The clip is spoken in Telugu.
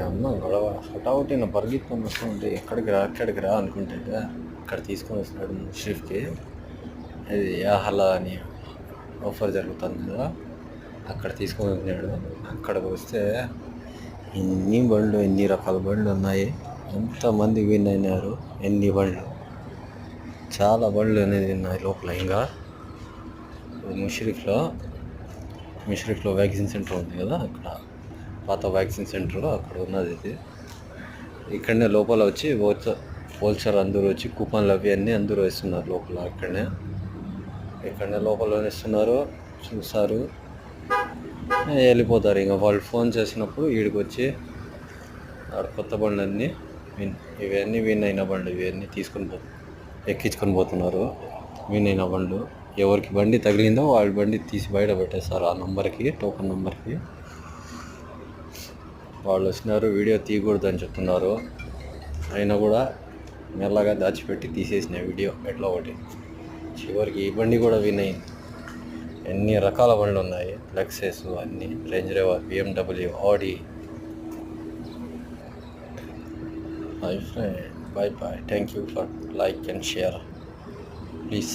అమ్మ గొడవ హఠావుటిన పరిగెత్తుకొని వస్తుంటే ఎక్కడికి రా అనుకుంటే అక్కడ తీసుకొని వస్తున్నాడు ముష్రిఫ్కి. ఇది యాహలా అని ఆఫర్ జరుగుతుంది కదా, అక్కడ తీసుకొని వచ్చినాడు. అక్కడికి వస్తే ఎన్ని రకాల బండ్లు ఉన్నాయి, ఎంతమంది విన్ అయినారు, ఎన్ని బండ్లు, చాలా బండ్లు అనేది ఉన్నాయి లోపల. ఇంకా ముషరిఫ్లో వ్యాక్సిన్ సెంటర్ ఉంది కదా, అక్కడ పాత వ్యాక్సిన్ సెంటర్ అక్కడ ఉన్నది ఇది. ఇక్కడనే లోపల వచ్చి హోల్సేల్ అందరూ వచ్చి కూపన్లు అవి అన్నీ అందరూ వేస్తున్నారు లోపల. ఇక్కడనే లోపల ఇస్తున్నారు, చూస్తారు, వెళ్ళిపోతారు. ఇంకా వాళ్ళు ఫోన్ చేసినప్పుడు వీడికి వచ్చి ఆడ కొత్త బండ్లు అన్నీ ఇవన్నీ విన్ అయిన బండ్లు ఇవన్నీ ఎక్కించుకొని పోతున్నారు. విన్ అయిన బండ్లు ఎవరికి బండి తగిలిందో వాళ్ళ బండి తీసి బయట పెట్టేస్తారు ఆ నంబర్కి, టోకన్ నంబర్కి. వాళ్ళు వచ్చినారు, వీడియో తీయకూడదని చెప్తున్నారు, అయినా కూడా మెల్లగా దాచిపెట్టి తీసేసిన వీడియో ఎట్లా ఒకటి. చివరికి ఈ బండి కూడా విన్ అయింది. ఎన్ని రకాల బండ్లు ఉన్నాయి, లెక్సస్ అన్నీ, range rover, BMW, Audi. My friend, bye. Thank you for like and share. Please